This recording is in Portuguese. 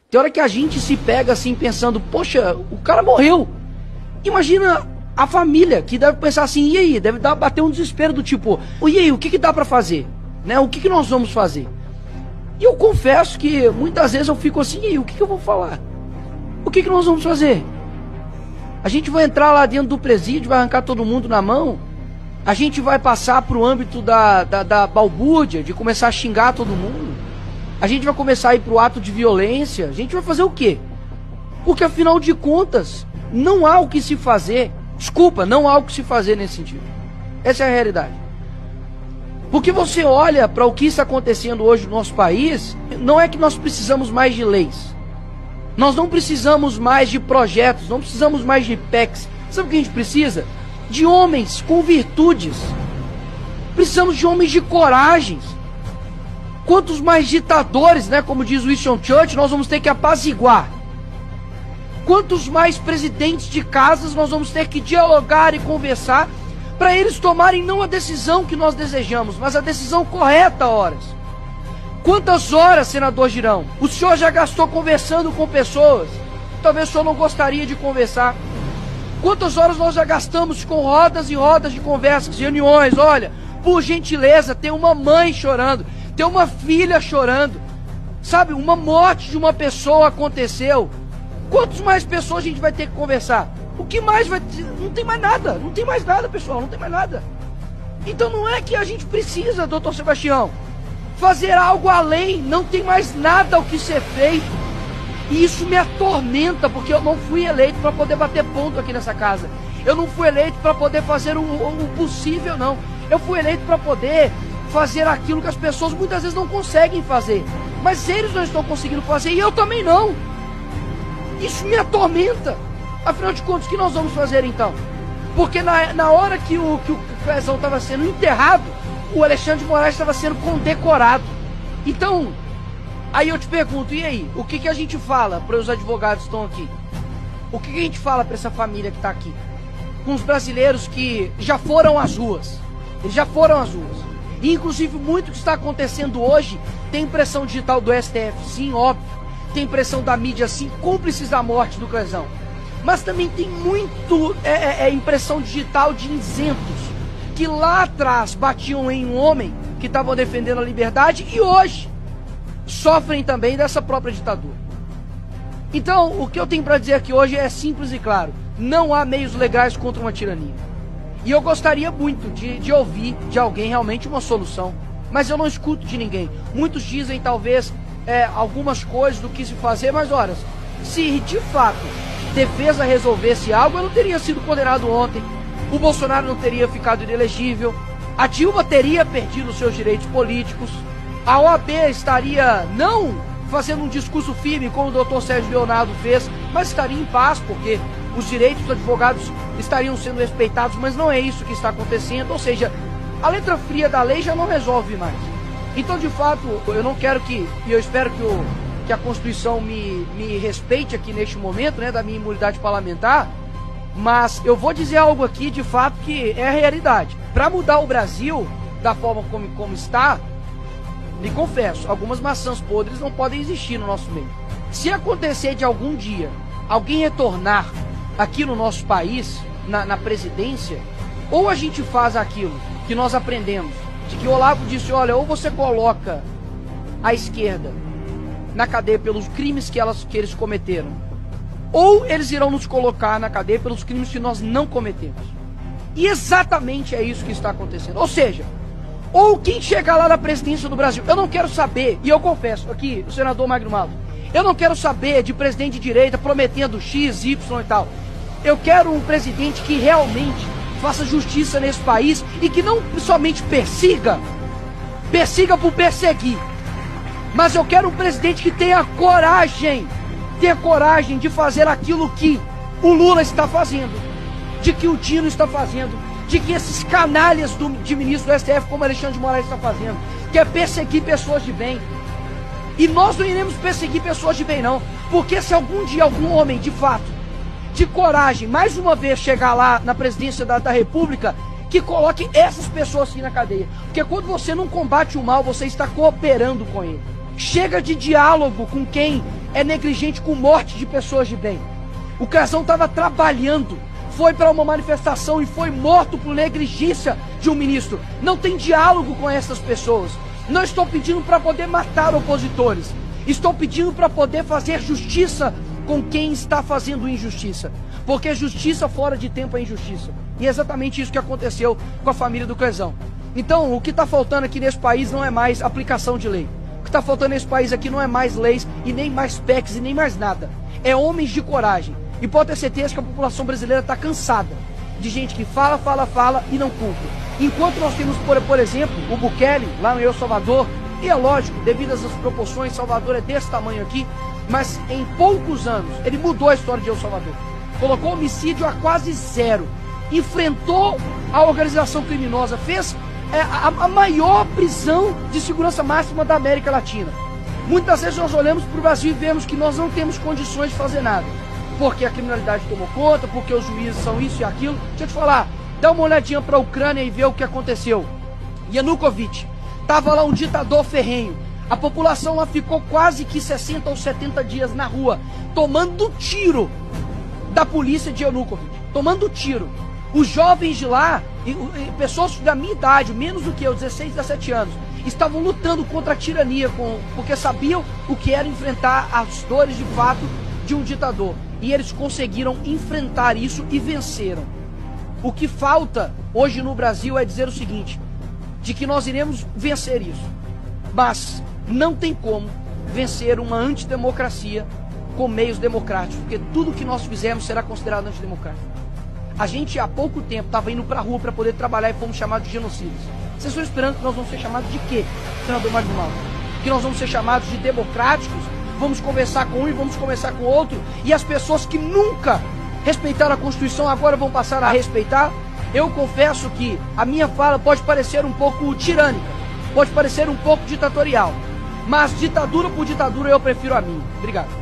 Tem hora que a gente se pega assim pensando, poxa, o cara morreu. Imagina a família que deve pensar assim, e aí? Deve bater um desespero do tipo, e aí, o que dá pra fazer? Né? O que nós vamos fazer? E eu confesso que muitas vezes eu fico assim, e aí, o que eu vou falar? O que nós vamos fazer? A gente vai entrar lá dentro do presídio, vai arrancar todo mundo na mão? A gente vai passar pro âmbito da balbúrdia, de começar a xingar todo mundo? A gente vai começar a ir pro ato de violência? A gente vai fazer o quê? Porque afinal de contas, não há o que se fazer. Desculpa, não há o que se fazer nesse sentido. Essa é a realidade. Porque você olha para o que está acontecendo hoje no nosso país, não é que nós precisamos mais de leis. Nós não precisamos mais de projetos, não precisamos mais de PECs. Sabe o que a gente precisa? De homens com virtudes. Precisamos de homens de coragem. Quantos mais ditadores, né, como diz Winston Churchill, nós vamos ter que apaziguar? Quantos mais presidentes de casas nós vamos ter que dialogar e conversar para eles tomarem não a decisão que nós desejamos, mas a decisão correta, horas? Quantas horas, senador Girão, o senhor já gastou conversando com pessoas? Talvez o senhor não gostaria de conversar. Quantas horas nós já gastamos com rodas e rodas de conversas, reuniões? Olha, por gentileza, tem uma mãe chorando, tem uma filha chorando, sabe? Uma morte de uma pessoa aconteceu. Quantas mais pessoas a gente vai ter que conversar? O que mais vai ter? Não tem mais nada, não tem mais nada, pessoal, não tem mais nada. Então não é que a gente precisa, doutor Sebastião, fazer algo além, não tem mais nada ao que ser feito. E isso me atormenta, porque eu não fui eleito para poder bater ponto aqui nessa casa. Eu não fui eleito para poder fazer o possível, não. Eu fui eleito para poder fazer aquilo que as pessoas muitas vezes não conseguem fazer. Mas eles não estão conseguindo fazer e eu também não. Isso me atormenta. Afinal de contas, o que nós vamos fazer então? Porque na hora que o Pezão estava sendo enterrado, o Alexandre de Moraes estava sendo condecorado. Então, aí eu te pergunto, e aí? O que a gente fala para os advogados que estão aqui? O que a gente fala para essa família que está aqui? Com os brasileiros que já foram às ruas. Eles já foram às ruas. E inclusive muito que está acontecendo hoje tem impressão digital do STF, sim, óbvio. Tem impressão da mídia, sim, cúmplices da morte do Pezão. Mas também tem muito impressão digital de isentos, que lá atrás batiam em um homem que estavam defendendo a liberdade e hoje sofrem também dessa própria ditadura. Então, o que eu tenho para dizer aqui hoje é simples e claro. Não há meios legais contra uma tirania. E eu gostaria muito de ouvir de alguém realmente uma solução. Mas eu não escuto de ninguém. Muitos dizem talvez algumas coisas do que se fazer, mas olha, se de fato defesa resolvesse algo, eu não teria sido condenado ontem. O Bolsonaro não teria ficado inelegível. A Dilma teria perdido os seus direitos políticos. A OAB estaria não fazendo um discurso firme como o doutor Sérgio Leonardo fez, mas estaria em paz, porque os direitos dos advogados estariam sendo respeitados, mas não é isso que está acontecendo. Ou seja, a letra fria da lei já não resolve mais. Então, de fato, eu não quero que, e eu espero que a Constituição me respeite aqui neste momento, né, da minha imunidade parlamentar, mas eu vou dizer algo aqui, de fato, que é a realidade. Para mudar o Brasil da forma como está, lhe confesso, algumas maçãs podres não podem existir no nosso meio. Se acontecer de algum dia alguém retornar aqui no nosso país, na presidência, ou a gente faz aquilo que nós aprendemos, de que o Olavo disse, olha, ou você coloca a esquerda na cadeia pelos crimes que eles cometeram, ou eles irão nos colocar na cadeia pelos crimes que nós não cometemos. E exatamente é isso que está acontecendo. Ou seja, ou quem chegar lá na presidência do Brasil, eu não quero saber, e eu confesso aqui, o senador Magno Malta, eu não quero saber de presidente de direita prometendo X, Y e tal. Eu quero um presidente que realmente faça justiça nesse país e que não somente persiga por perseguir, mas eu quero um presidente que tenha coragem de fazer aquilo que o Lula está fazendo, de que o Dino está fazendo, de que esses canalhas de ministro do STF como Alexandre de Moraes está fazendo, que é perseguir pessoas de bem. E nós não iremos perseguir pessoas de bem não, porque se algum dia algum homem de fato, de coragem, mais uma vez chegar lá na presidência da República, que coloque essas pessoas aqui na cadeia. Porque quando você não combate o mal, você está cooperando com ele. Chega de diálogo com quem é negligente com morte de pessoas de bem. O Crezão estava trabalhando, foi para uma manifestação e foi morto por negligência de um ministro. Não tem diálogo com essas pessoas. Não estou pedindo para poder matar opositores. Estou pedindo para poder fazer justiça com quem está fazendo injustiça. Porque justiça fora de tempo é injustiça. E é exatamente isso que aconteceu com a família do Crezão. Então, o que está faltando aqui nesse país não é mais aplicação de lei. O que está faltando nesse país aqui não é mais leis e nem mais PECs e nem mais nada. É homens de coragem. E pode ter certeza que a população brasileira está cansada de gente que fala e não cumpre. Enquanto nós temos, por exemplo, o Bukele, lá no El Salvador, e é lógico, devido às proporções, Salvador é desse tamanho aqui, mas em poucos anos ele mudou a história de El Salvador. Colocou homicídio a quase zero, enfrentou a organização criminosa, fez a maior prisão de segurança máxima da América Latina. Muitas vezes nós olhamos para o Brasil e vemos que nós não temos condições de fazer nada, porque a criminalidade tomou conta, porque os juízes são isso e aquilo. Deixa eu te falar, dá uma olhadinha para a Ucrânia e vê o que aconteceu. Yanukovych, estava lá um ditador ferrenho, a população lá ficou quase que 60 ou 70 dias na rua, tomando tiro da polícia de Yanukovych, tomando tiro. Os jovens de lá, pessoas da minha idade, menos do que eu, 16, 17 anos, estavam lutando contra a tirania, porque sabiam o que era enfrentar as dores de fato de um ditador. E eles conseguiram enfrentar isso e venceram. O que falta hoje no Brasil é dizer o seguinte, de que nós iremos vencer isso. Mas não tem como vencer uma antidemocracia com meios democráticos, porque tudo que nós fizermos será considerado antidemocrático. A gente há pouco tempo estava indo para a rua para poder trabalhar e fomos chamados de genocidas. Vocês estão esperando que nós vamos ser chamados de quê, senador Magno Malta? Que nós vamos ser chamados de democráticos? Vamos conversar com um e vamos conversar com o outro, e as pessoas que nunca respeitaram a Constituição agora vão passar a respeitar? Eu confesso que a minha fala pode parecer um pouco tirânica, pode parecer um pouco ditatorial, mas ditadura por ditadura eu prefiro a minha. Obrigado.